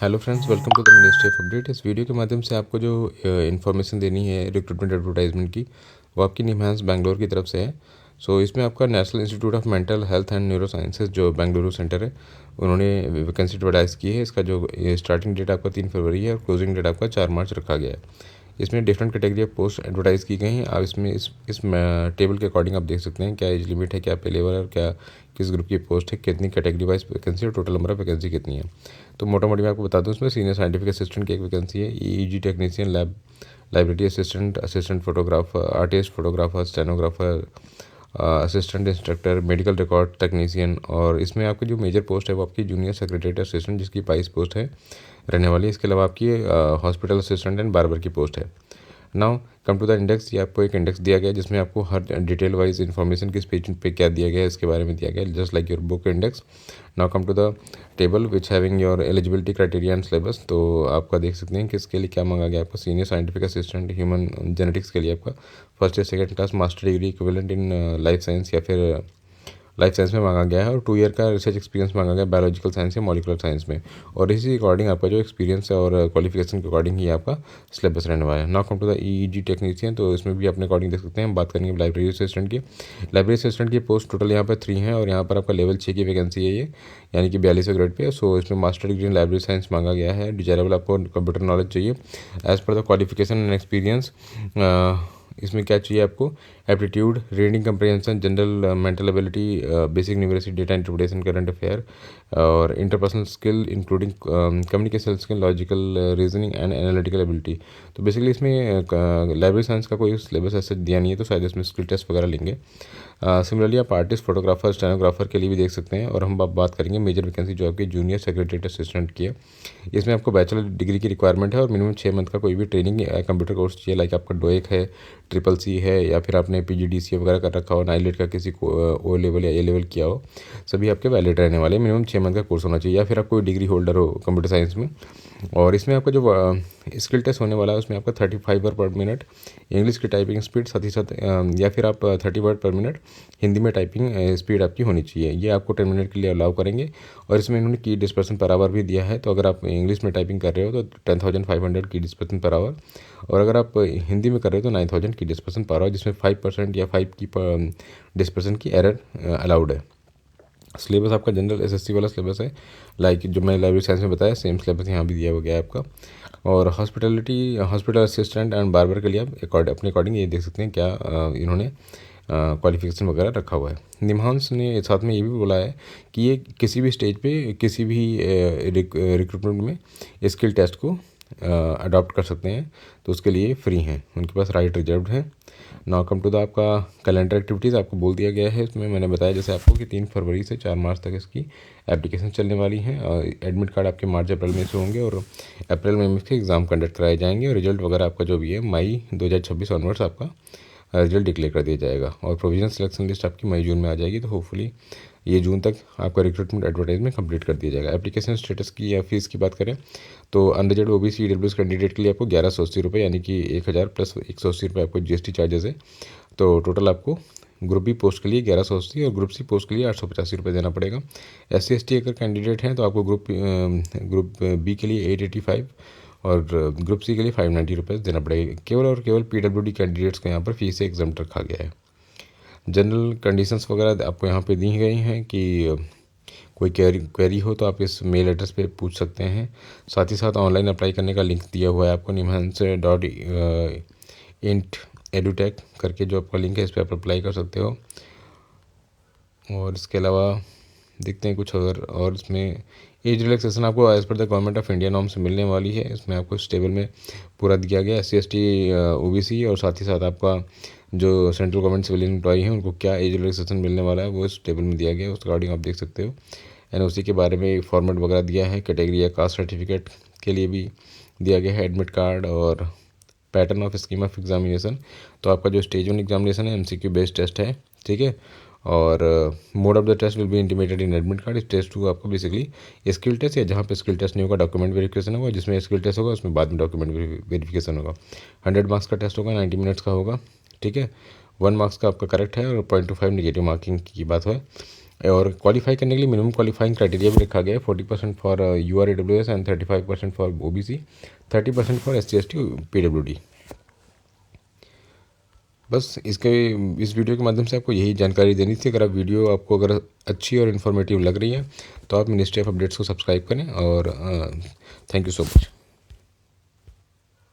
Hello friends, welcome to the ministry of update. इस video के माध्यम से आपको जो इन्फॉर्मेशन देनी है रिक्रूटमेंट एडवर्टाइजमेंट की, वो आपकी निम्हांस बैंगलोर की तरफ से है। इसमें आपका national institute of mental health and neuro sciences जो बेंगलुरु सेंटर है, उन्होंने वैकेंसी एडवर्टाइज की है। इसका जो स्टार्टिंग डेट आपका 3 फरवरी है और क्लोजिंग डेट आपका 4 मार्च रखा गया है। इसमें different category of post advertise की गई हैं। आप इसमें इस टेबल के अकॉर्डिंग आप देख सकते हैं क्या एज लिमिट है, क्या पे लेवल है और क्या किस ग्रुप की पोस्ट है, कितनी कैटेगरी वाइज वैकेंसी और टोटल नंबर ऑफ वैकेंसी कितनी है। तो मोटा मोटी मैं आपको बता दूं, इसमें सीनियर साइंटिफिक असिस्टेंट की एक वैकेंसी है, EEG technician, library assistant, assistant photographer, artist photographer, stenographer, assistant instructor, medical record technician. और इसमें आपकी जो मेजर पोस्ट है वो आपकी जूनियर सेक्रेटरी असिस्टेंट, जिसकी 22 पोस्ट है रहने वाली है। इसके अलावा आपकी हॉस्पिटल असिस्टेंट एंड बार्बर की पोस्ट है। Now come to the index. ये आपको एक इंडेक्स दिया गया है जिसमें आपको हर डिटेल वाइज इन्फॉर्मेशन किस पेज पे क्या दिया गया है इसके बारे में दिया गया है, just like your book index. Now come to the table which having your eligibility criteria and syllabus. तो आपका देख सकते हैं कि इसके लिए क्या मांगा गया आपको। Senior scientific assistant human genetics के लिए आपका फर्स्ट या second class master degree equivalent in life science या फिर लाइफ साइंस में मांगा गया है, और 2 ईयर का रिसर्च एक्सपीरियंस मांगा गया है बायोलॉजिकल साइंस या मॉलिकुलर साइंस में। और इसी अकॉर्डिंग आपका जो एक्सपीरियंस है और क्वालिफिकेशन के अकॉर्डिंग ही आपका सिलेबस रहने वाला है। Now come to the EEG technician. तो इसमें भी अपने अकॉर्डिंग देख सकते हैं। हम बात करेंगे लाइब्रेरी असिस्टेंट की। लाइब्रेरी असिस्टेंट की पोस्ट टोटल यहाँ पर 3 है और यहाँ पर आपका लेवल 6 की वैकेंसी है ये, यानी कि 42वें ग्रेड पे। इसमें master degree in library science मांगा गया है। डिजायरेबल आपको कंप्यूटर नॉलेज चाहिए as per the qualification and experience. इसमें क्या चाहिए आपको, aptitude, reading comprehension, general mental ability, basic numeracy, data interpretation, current affair और interpersonal skill including communication skill, logical reasoning and analytical ability. तो basically इसमें library science का कोई syllabus ऐसे दिया नहीं है, तो शायद इसमें स्किल टेस्ट वगैरह लेंगे। सिमिलरली आप आर्टिस्ट, फोटोग्राफर, स्टेनोग्राफर के लिए भी देख सकते हैं। और हम बात करेंगे मेजर वैकेंसी जो आपकी जूनियर सेक्रेटरी असिस्टेंट की है। इसमें आपको बैचलर डिग्री की रिक्वायरमेंट है और मिनिमम 6 मंथ का कोई भी ट्रेनिंग कंप्यूटर कोर्स चाहिए, लाइक आपका डोएक है, CCC है, या फिर आपने PGDCA वगैरह कर रखा हो, नाइलेट का किसी को O लेवल या A लेवल किया हो, सभी आपके वैलिड रहने वाले। मिनिमम 6 मंथ का कोर्स होना चाहिए, या फिर आप कोई डिग्री होल्डर हो कंप्यूटर साइंस में। और इसमें आपका जो स्किल टेस्ट होने वाला है उसमें आपका 35 वर्ड पर मिनट इंग्लिश की टाइपिंग स्पीड, साथ ही साथ या फिर आप 30 वर्ड पर मिनट हिंदी में टाइपिंग स्पीड आपकी होनी चाहिए। ये आपको 10 मिनट के लिए अलाउ करेंगे। और इसमें इन्होंने की डिस्पर्सन पर आवर भी दिया है। तो अगर आप इंग्लिश में टाइपिंग कर रहे हो तो 10,500 की डिस्पर्सन पर आवर, और अगर आप हिंदी में कर रहे हो तो 9,000 की डिस्पर्सन पर आवर, जिसमें 5% या 5 की डिस्पर्सन की एरर अलाउड है। सिलेबस आपका जनरल SSC वाला सिलेबस है, लाइक जो मैंने लाइब्रेरी साइंस में बताया सेम सिलेबस यहाँ भी दिया गया है आपका। और हॉस्पिटल असिस्टेंट एंड बार्बर के लिए आप अपने अकॉर्डिंग ये देख सकते हैं क्या इन्होंने क्वालिफिकेशन वगैरह रखा हुआ है। निम्हांस ने साथ में ये भी बोला है कि ये किसी भी स्टेज पे किसी भी रिक्रूटमेंट में स्किल टेस्ट को अडॉप्ट कर सकते हैं, तो उसके लिए फ्री हैं, उनके पास राइट रिजर्व्ड है। नाउ कम टू द आपका कैलेंडर एक्टिविटीज़ आपको बोल दिया गया है। इसमें मैंने बताया जैसे आपको कि 3 फरवरी से 4 मार्च तक इसकी एप्लीकेशन चलने वाली है। एडमिट कार्ड आपके मार्च अप्रैल में से होंगे और अप्रैल में इसके एग्ज़ाम कंडक्ट कराए जाएंगे, और रिजल्ट वगैरह आपका जो भी है मई 2026 ऑनवर्ड्स आपका रिजल्ट डिक्लेयर कर दिया जाएगा। और प्रोविजनल सिलेक्शन लिस्ट आपकी मई जून में आ जाएगी, तो होपफुली ये जून तक आपका रिक्रूटमेंट एडवर्टाइजमेंट कंप्लीट कर दिया जाएगा। एप्लीकेशन स्टेटस की या फीस की बात करें तो अनरिजर्व OBC EWS कैंडिडेट के लिए आपको 1180 रुपये, यानी कि 1000 प्लस 180 रुपये आपको GST चार्जेस है। तो टोटल आपको ग्रुप बी पोस्ट के लिए 1180 और ग्रुप सी पोस्ट के लिए 885 रुपये देना पड़ेगा। SC ST अगर कैंडिडेट हैं तो आपको ग्रुप बी के लिए 885 और ग्रुप सी के लिए 590 रुपये देना पड़ेगा। केवल और केवल PWD कैंडिडेट्स को यहाँ पर फीस से एग्जम्प्ट रखा गया है। जनरल कंडीशंस वगैरह आपको यहाँ पे दी गई हैं कि कोई क्वेरी हो तो आप इस मेल एड्रेस पे पूछ सकते हैं। साथ ही साथ ऑनलाइन अप्लाई करने का लिंक दिया हुआ है आपको nimhans.int edutech करके, जो आपका लिंक है इस पर आप अप्लाई कर सकते हो। और इसके अलावा देखते हैं कुछ और इसमें एज रिलैक्सेशन आपको as per the government of India norm से मिलने वाली है। इसमें आपको इस टेबल में पूरा दिया गया SC ST OBC, और साथ ही साथ आपका जो सेंट्रल गवर्नमेंट सिविलियन एम्प्लॉई हैं उनको क्या एज रिलैक्सेशन मिलने वाला है वो इस टेबल में दिया गया है, उस अकॉर्डिंग आप देख सकते हो। NOC के बारे में फॉर्मेट वगैरह दिया है। कैटेगरी या कास्ट सर्टिफिकेट के लिए भी दिया गया है, एडमिट कार्ड और pattern of scheme of examination. तो आपका जो स्टेज 1 एग्जामिनेशन है MCQ बेस्ड टेस्ट है, ठीक है। और mode of the test will be intimated in admit card. Test 2 आपको बेसिकली स्किल टेस्ट, या जहाँ पे स्किल टेस्ट नहीं होगा डॉक्यूमेंट वेरिफिकेशन होगा, जिसमें स्किल टेस्ट होगा उसमें बाद में डॉक्यूमेंट वेरिफिकेशन होगा। 100 मार्क्स का टेस्ट होगा, 90 मिनट्स का होगा, ठीक है। 1 मार्क्स का आपका करेक्ट है और 0.25 निगेटिव मार्किंग की बात है। और क्वालिफाई करने के लिए मिनिमम क्वालिफाइंग क्राइटेरिया भी रखा गया है, 40% for UR-AWS and 35% for OBC, 30% for SC/ST PWD। बस इस वीडियो के माध्यम से आपको यही जानकारी देनी थी। अगर आपको अगर अच्छी और इन्फॉर्मेटिव लग रही है तो आप मिनिस्ट्री ऑफ अपडेट्स को सब्सक्राइब करें और थैंक यू सो मच।